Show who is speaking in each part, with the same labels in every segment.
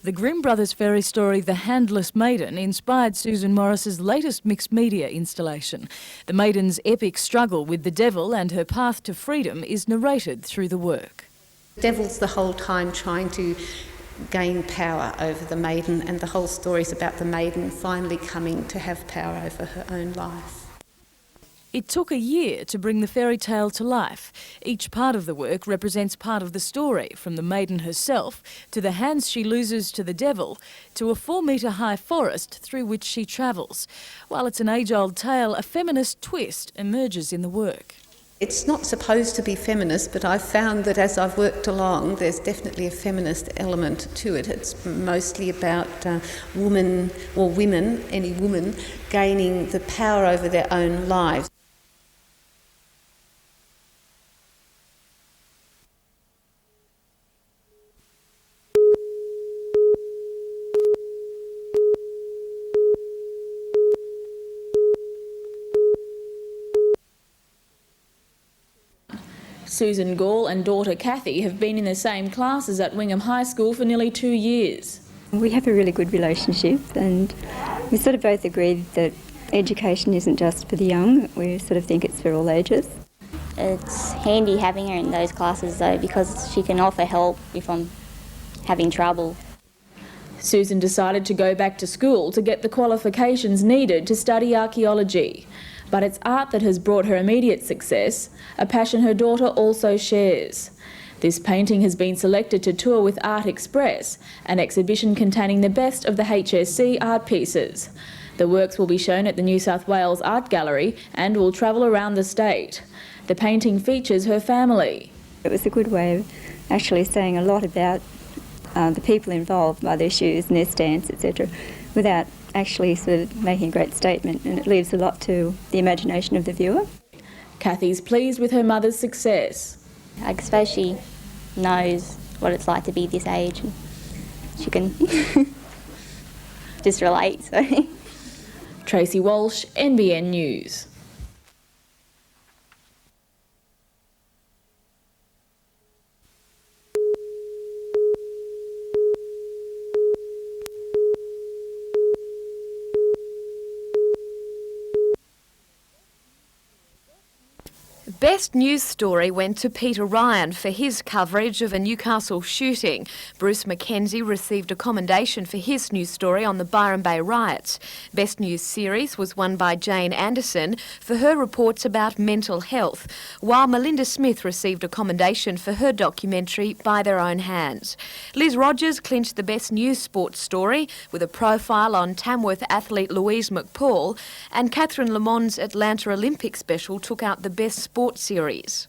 Speaker 1: The Grimm Brothers fairy story The Handless Maiden inspired Susan Morris's latest mixed media installation. The maiden's epic struggle with the devil and her path to freedom is narrated through the work.
Speaker 2: The devil's the whole time trying to gain power over the maiden, and the whole story is about the maiden finally coming to have power over her own life.
Speaker 1: It took a year to bring the fairy tale to life. Each part of the work represents part of the story, from the maiden herself, to the hands she loses to the devil, to a 4-metre-high forest through which she travels. While it's an age-old tale, a feminist twist emerges in the work.
Speaker 2: It's not supposed to be feminist, but I've found that as I've worked along, there's definitely a feminist element to it. It's mostly about women, any woman, gaining the power over their own lives.
Speaker 3: Susan Gall and daughter Kathy have been in the same classes at Wingham High School for nearly 2 years.
Speaker 4: We have a really good relationship, and we sort of both agreed that education isn't just for the young. We sort of think it's for all ages.
Speaker 5: It's handy having her in those classes though, because she can offer help if I'm having trouble.
Speaker 3: Susan decided to go back to school to get the qualifications needed to study archaeology. But it's art that has brought her immediate success, a passion her daughter also shares. This painting has been selected to tour with Art Express, an exhibition containing the best of the HSC art pieces. The works will be shown at the New South Wales Art Gallery and will travel around the state. The painting features her family.
Speaker 4: It was a good way of actually saying a lot about the people involved by their shoes and their stance, etc., without actually sort of making a great statement, and it leaves a lot to the imagination of the viewer.
Speaker 3: Kathy's pleased with her mother's success.
Speaker 5: I suppose she knows what it's like to be this age, and she can just relate. So.
Speaker 3: Tracy Walsh, NBN News.
Speaker 6: Best News Story went to Peter Ryan for his coverage of a Newcastle shooting. Bruce Mackenzie received a commendation for his news story on the Byron Bay riots. Best News Series was won by Jane Anderson for her reports about mental health, while Melinda Smith received a commendation for her documentary By Their Own Hands. Liz Rogers clinched the Best News Sports Story with a profile on Tamworth athlete Louise McPaul, and Catherine Lamont's Atlanta Olympic special took out the Best Sports Series.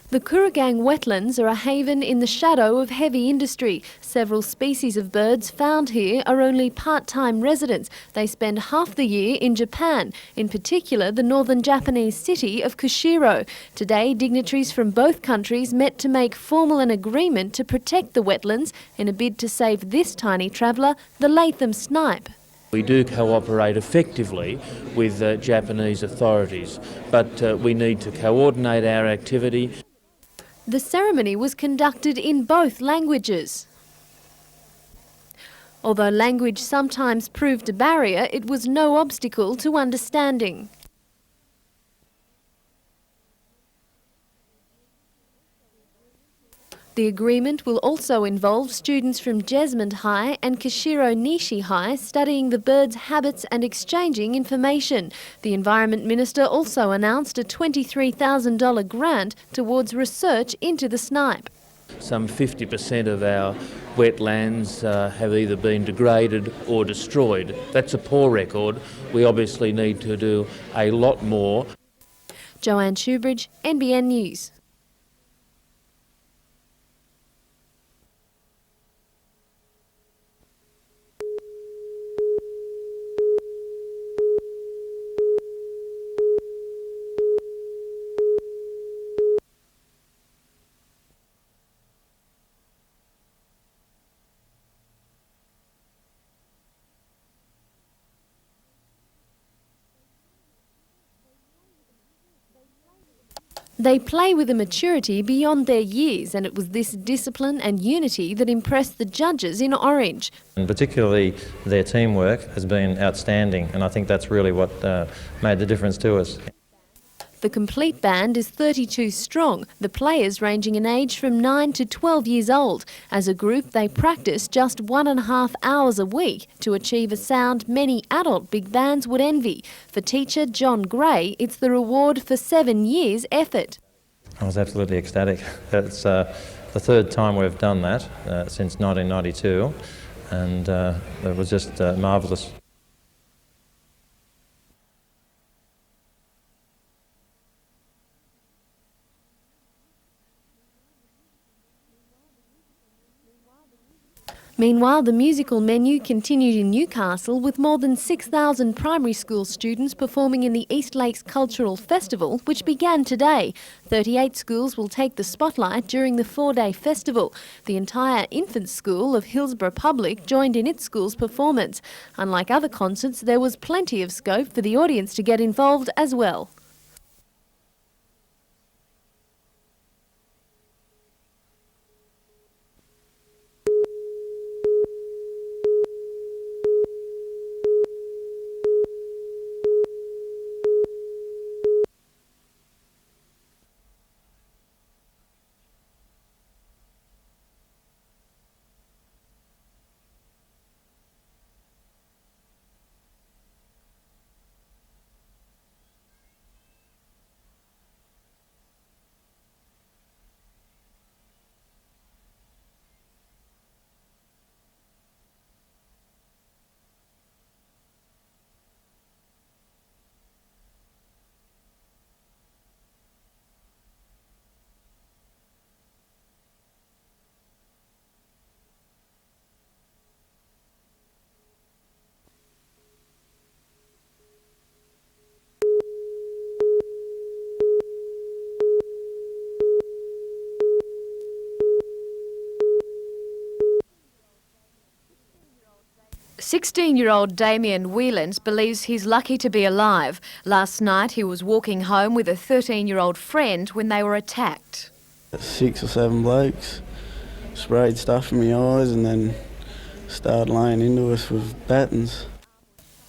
Speaker 6: The Kooragang wetlands are a haven in the shadow of heavy industry. Several species of birds found here are only part-time residents. They spend half the year in Japan, in particular the northern Japanese city of Kushiro. Today, dignitaries from both countries met to make formal an agreement to protect the wetlands in a bid to save this tiny traveller, the Latham snipe.
Speaker 7: We do cooperate effectively with Japanese authorities, but we need to coordinate our activity.
Speaker 6: The ceremony was conducted in both languages. Although language sometimes proved a barrier, it was no obstacle to understanding. The agreement will also involve students from Jesmond High and Kashiro Nishi High studying the birds' habits and exchanging information. The Environment Minister also announced a $23,000 grant towards research into the snipe.
Speaker 7: Some 50% of our wetlands have either been degraded or destroyed. That's a poor record. We obviously need to do a lot more.
Speaker 6: Joanne Shoebridge, NBN News. They play with a maturity beyond their years, and it was this discipline and unity that impressed the judges in Orange.
Speaker 8: And particularly their teamwork has been outstanding, and I think that's really what made the difference to us.
Speaker 6: The complete band is 32 strong, the players ranging in age from 9 to 12 years old. As a group, they practice just 1.5 hours a week to achieve a sound many adult big bands would envy. For teacher John Gray, it's the reward for 7 years' effort.
Speaker 8: I was absolutely ecstatic. It's the third time we've done that since 1992, and it was just marvellous.
Speaker 6: Meanwhile, the musical menu continued in Newcastle with more than 6,000 primary school students performing in the East Lakes Cultural Festival, which began today. 38 schools will take the spotlight during the 4-day festival. The entire infant school of Hillsborough Public joined in its school's performance. Unlike other concerts, there was plenty of scope for the audience to get involved as well. "16-year-old Damien Whelans believes he's lucky to be alive. Last night he was walking home with a 13-year-old friend when they were attacked.
Speaker 9: 6 or 7 blokes sprayed stuff in my eyes and then started laying into us with batons.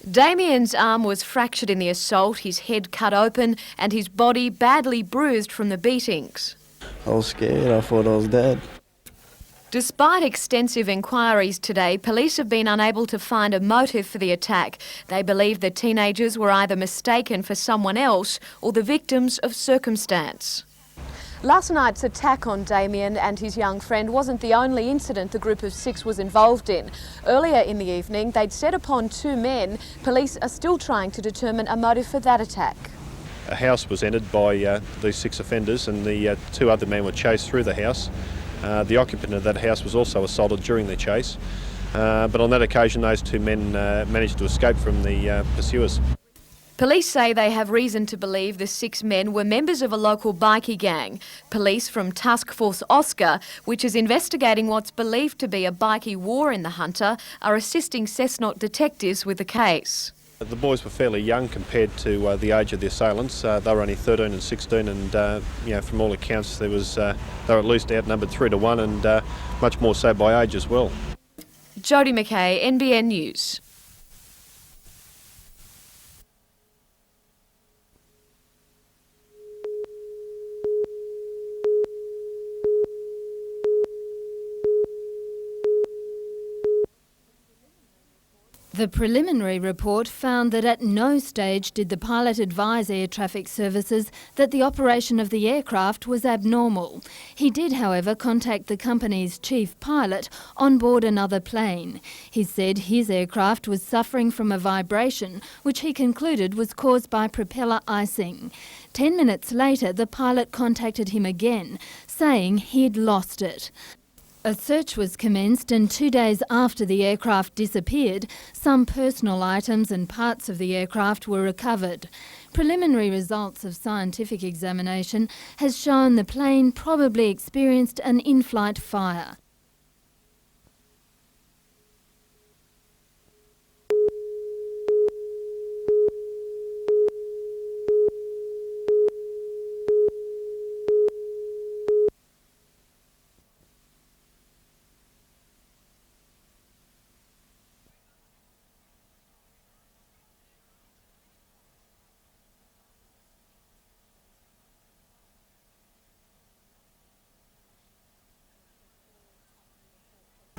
Speaker 6: Damien's arm was fractured in the assault, his head cut open and his body badly bruised from the beatings.
Speaker 9: I was scared, I thought I was dead.
Speaker 6: Despite extensive inquiries today, police have been unable to find a motive for the attack. They believe the teenagers were either mistaken for someone else or the victims of circumstance. Last night's attack on Damien and his young friend wasn't the only incident the group of 6 was involved in. Earlier in the evening, they'd set upon 2 men. Police are still trying to determine a motive for that attack.
Speaker 10: A house was entered by these 6 offenders, and the 2 other men were chased through the house. The occupant of that house was also assaulted during the chase, but on that occasion those 2 men managed to escape from the pursuers.
Speaker 6: Police say they have reason to believe the 6 men were members of a local bikie gang. Police from Task Force Oscar, which is investigating what's believed to be a bikie war in the Hunter, are assisting Cessnock detectives with the case.
Speaker 10: The boys were fairly young compared to the age of the assailants. They were only 13 and 16, and from all accounts they were at least outnumbered 3 to 1, and much more so by age as well.
Speaker 6: Jodie McKay, NBN News.
Speaker 11: The preliminary report found that at no stage did the pilot advise air traffic services that the operation of the aircraft was abnormal. He did, however, contact the company's chief pilot on board another plane. He said his aircraft was suffering from a vibration, which he concluded was caused by propeller icing. 10 minutes later, the pilot contacted him again, saying he'd lost it. A search was commenced, and 2 days after the aircraft disappeared, some personal items and parts of the aircraft were recovered. Preliminary results of scientific examination has shown the plane probably experienced an in-flight fire.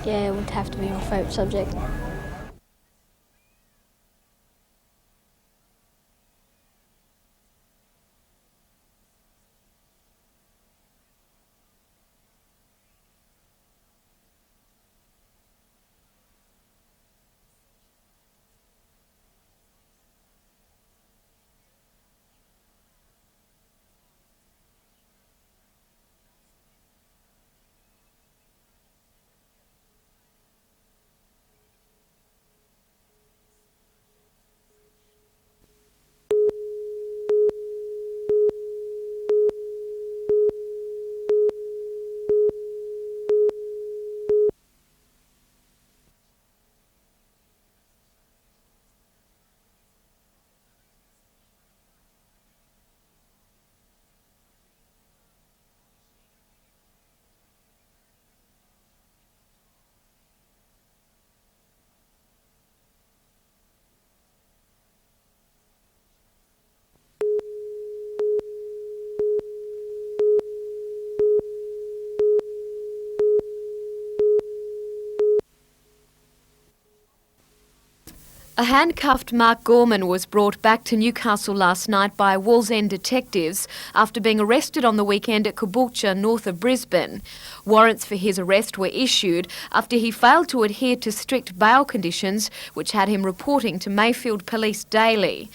Speaker 5: Yeah, it would have to be my favourite subject.
Speaker 6: A handcuffed Mark Gorman was brought back to Newcastle last night by Wallsend detectives after being arrested on the weekend at Caboolture, north of Brisbane. Warrants for his arrest were issued after he failed to adhere to strict bail conditions, which had him reporting to Mayfield Police daily.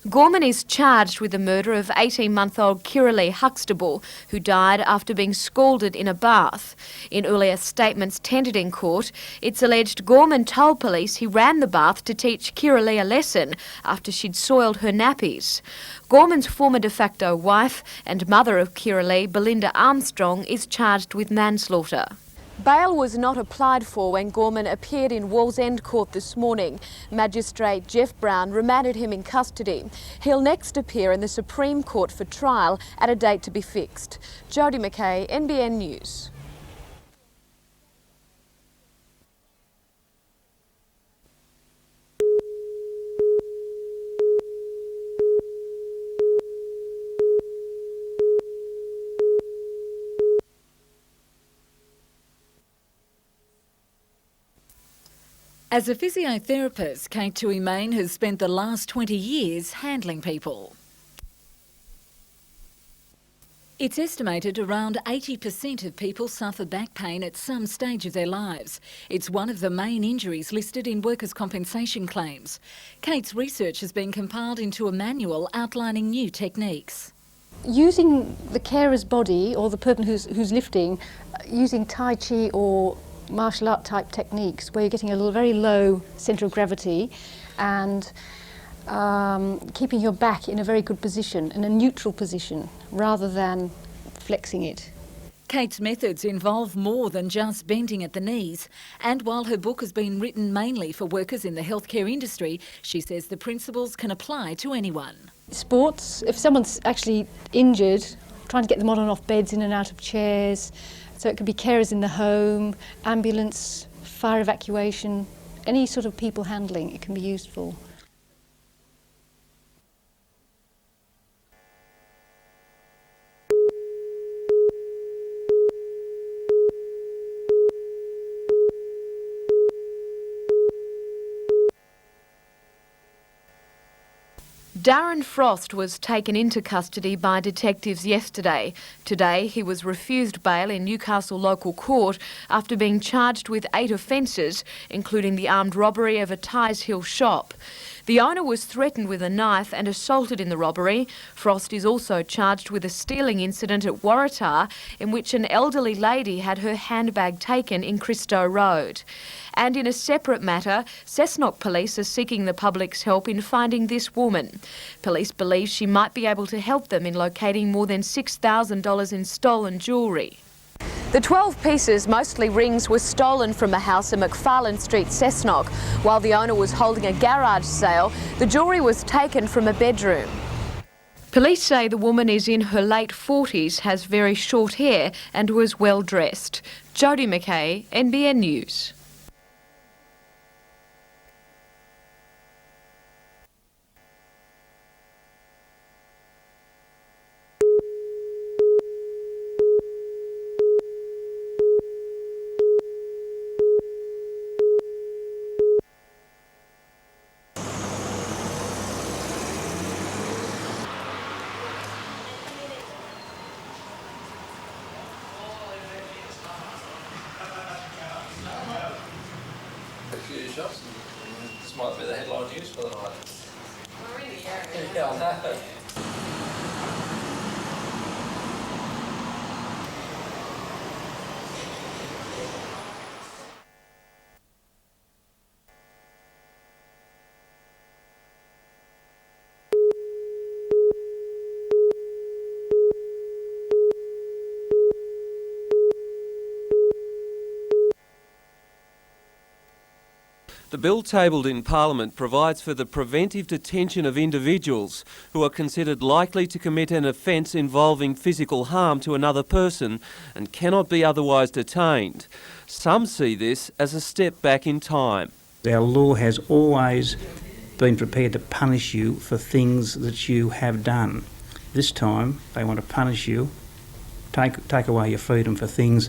Speaker 6: Gorman is charged with the murder of 18-month-old Kiralee Huxtable, who died after being scalded in a bath. In earlier statements tendered in court, it's alleged Gorman told police he ran the bath to teach Kiralee a lesson after she'd soiled her nappies. Gorman's former de facto wife and mother of Kiralee, Belinda Armstrong, is charged with manslaughter. Bail was not applied for when Gorman appeared in Wallsend Court this morning. Magistrate Jeff Brown remanded him in custody. He'll next appear in the Supreme Court for trial at a date to be fixed. Jodie McKay, NBN News.
Speaker 1: As a physiotherapist, Kate Tuimain has spent the last 20 years handling people. It's estimated around 80% of people suffer back pain at some stage of their lives. It's one of the main injuries listed in workers' compensation claims. Kate's research has been compiled into a manual outlining new techniques.
Speaker 12: Using the carer's body or the person who's lifting, using Tai Chi or martial art type techniques where you're getting a very low centre of gravity and keeping your back in a very good position, in a neutral position, rather than flexing it.
Speaker 1: Kate's methods involve more than just bending at the knees, and while her book has been written mainly for workers in the healthcare industry, she says the principles can apply to anyone.
Speaker 12: Sports, if someone's actually injured, trying to get them on and off beds, in and out of chairs, so it could be carers in the home, ambulance, fire evacuation, any sort of people handling it can be used for.
Speaker 6: Darren Frost was taken into custody by detectives yesterday. Today, he was refused bail in Newcastle Local Court after being charged with 8 offences, including the armed robbery of a Ties Hill shop. The owner was threatened with a knife and assaulted in the robbery. Frost is also charged with a stealing incident at Waratah, in which an elderly lady had her handbag taken in Christo Road. And in a separate matter, Cessnock police are seeking the public's help in finding this woman. Police believe she might be able to help them in locating more than $6,000 in stolen jewellery. The 12 pieces, mostly rings, were stolen from a house in McFarlane Street, Cessnock. While the owner was holding a garage sale, the jewellery was taken from a bedroom. Police say the woman is in her late 40s, has very short hair and was well dressed. Jodie McKay, NBN News.
Speaker 13: few shots. This might be the headline news for the night.
Speaker 14: We're in the area.
Speaker 13: Yeah, I know.
Speaker 15: The bill tabled in Parliament provides for the preventive detention of individuals who are considered likely to commit an offence involving physical harm to another person and cannot be otherwise detained. Some see this as a step back in time.
Speaker 16: Our law has always been prepared to punish you for things that you have done. This time they want to punish you, take away your freedom for things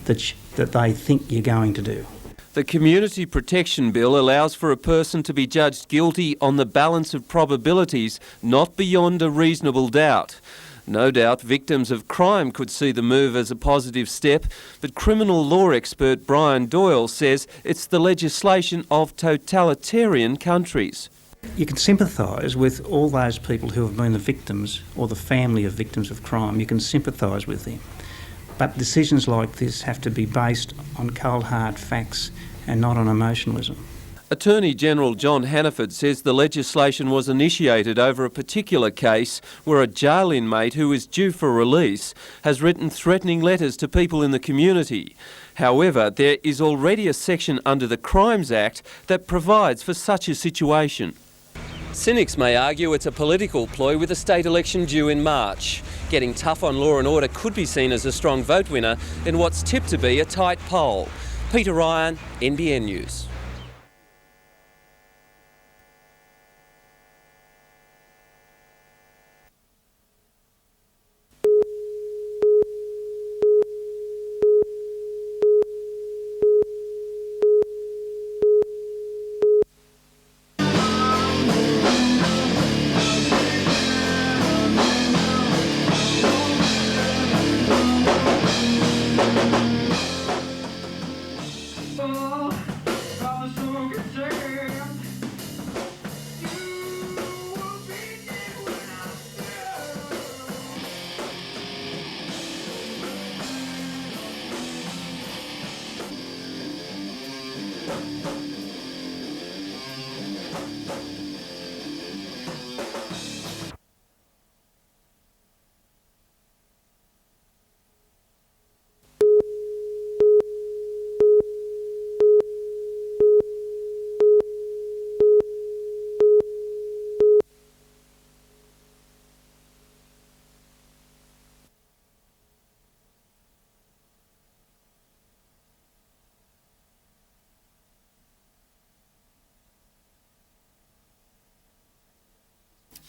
Speaker 16: that they think you're going to do.
Speaker 15: The Community Protection Bill allows for a person to be judged guilty on the balance of probabilities, not beyond a reasonable doubt. No doubt victims of crime could see the move as a positive step, but criminal law expert Brian Doyle says it's the legislation of totalitarian countries.
Speaker 16: You can sympathise with all those people who have been the victims or the family of victims of crime. You can sympathise with them. But decisions like this have to be based on cold hard facts and not on emotionalism.
Speaker 15: Attorney General John Hannaford says the legislation was initiated over a particular case where a jail inmate who is due for release has written threatening letters to people in the community. However, there is already a section under the Crimes Act that provides for such a situation. Cynics may argue it's a political ploy with a state election due in March. Getting tough on law and order could be seen as a strong vote winner in what's tipped to be a tight poll. Peter Ryan, NBN News.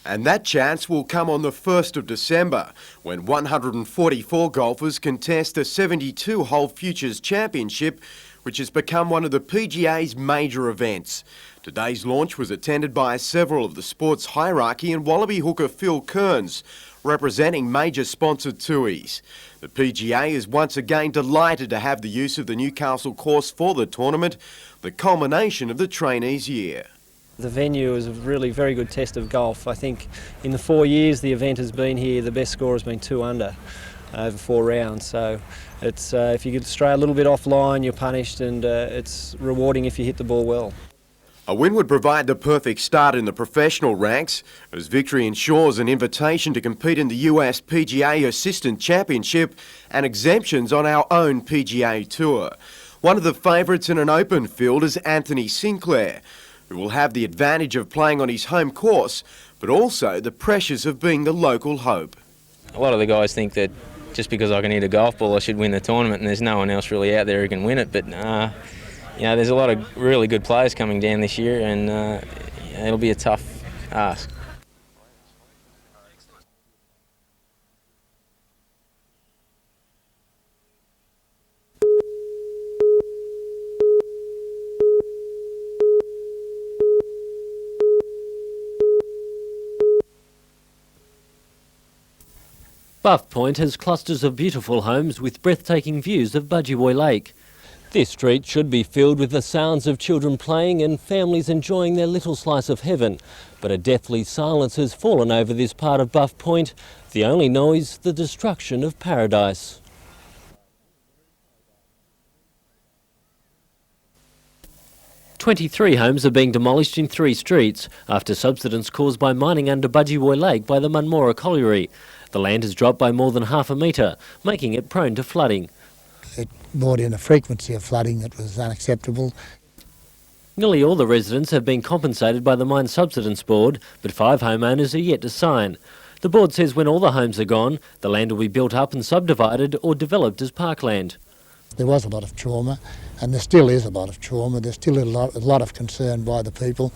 Speaker 17: And that chance will come on the 1st of December, when 144 golfers contest the 72-hole Futures Championship, which has become one of the PGA's major events. Today's launch was attended by several of the sports hierarchy and Wallaby hooker Phil Kearns, representing major sponsored TUIs. The PGA is once again delighted to have the use of the Newcastle course for the tournament, the culmination of the trainees' year.
Speaker 18: The venue is a really very good test of golf. I think in the 4 years the event has been here, the best score has been 2 under over 4 rounds. So it's if you could stray a little bit offline, you're punished, and it's rewarding if you hit the ball well.
Speaker 17: A win would provide the perfect start in the professional ranks, as victory ensures an invitation to compete in the US PGA Assistant Championship and exemptions on our own PGA Tour. One of the favourites in an open field is Anthony Sinclair, who will have the advantage of playing on his home course, but also the pressures of being the local hope.
Speaker 19: A lot of the guys think that just because I can hit a golf ball I should win the tournament, and there's no one else really out there who can win it, but you know, there's a lot of really good players coming down this year, and it'll be a tough ask.
Speaker 20: Buff Point has clusters of beautiful homes with breathtaking views of Budgewoi Lake. This street should be filled with the sounds of children playing and families enjoying their little slice of heaven. But a deathly silence has fallen over this part of Buff Point. The only noise, the destruction of paradise. "23 homes are being demolished in 3 streets after subsidence caused by mining under Budgewoi Lake by the Munmora Colliery. The land has dropped by more than half a metre, making it prone to flooding.
Speaker 21: It brought in a frequency of flooding that was unacceptable.
Speaker 20: Nearly all the residents have been compensated by the Mine Subsidence Board, but 5 homeowners are yet to sign. The board says when all the homes are gone, the land will be built up and subdivided or developed as parkland.
Speaker 21: There was a lot of trauma, and there still is a lot of trauma. There's still a lot of concern by the people.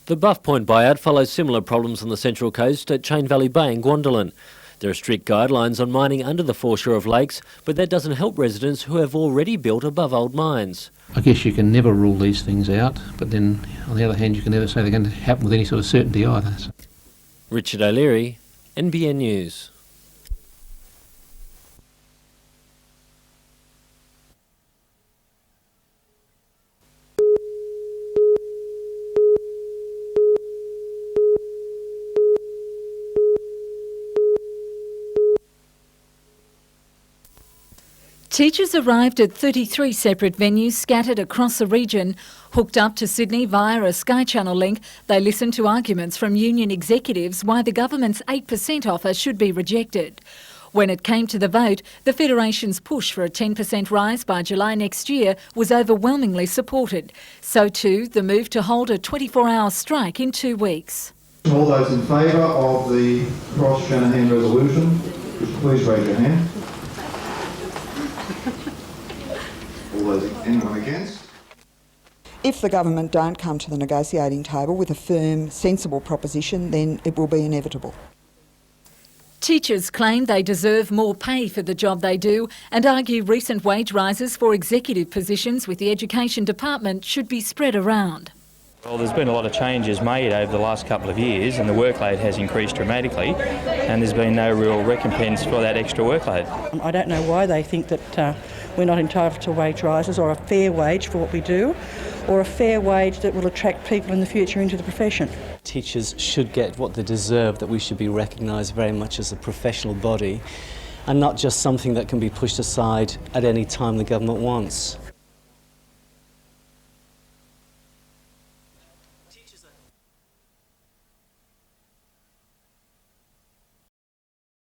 Speaker 20: The Buff Point buyout follows similar problems on the Central Coast at Chain Valley Bay in Guandolen. There are strict guidelines on mining under the foreshore of lakes, but that doesn't help residents who have already built above old mines.
Speaker 22: I guess you can never rule these things out, but then on the other hand you can never say they're going to happen with any sort of certainty either.
Speaker 20: Richard O'Leary, NBN News.
Speaker 23: Teachers arrived at 33 separate venues scattered across the region. Hooked up to Sydney via a Sky Channel link, they listened to arguments from union executives why the government's 8% offer should be rejected. When it came to the vote, the Federation's push for a 10% rise by July next year was overwhelmingly supported. So too, the move to hold a 24-hour strike in 2 weeks.
Speaker 24: All those in favour of the Ross-Shanahan resolution, please raise your hand. Anyone against?
Speaker 25: If the government don't come to the negotiating table with a firm, sensible proposition, then it will be inevitable.
Speaker 23: Teachers claim they deserve more pay for the job they do and argue recent wage rises for executive positions with the Education Department should be spread around.
Speaker 26: Well, there's been a lot of changes made over the last couple of years and the workload has increased dramatically and there's been no real recompense for that extra workload.
Speaker 27: I don't know why they think that we're not entitled to wage rises or a fair wage for what we do, or a fair wage that will attract people in the future into the profession.
Speaker 28: Teachers should get what they deserve, that we should be recognised very much as a professional body and not just something that can be pushed aside at any time the government wants.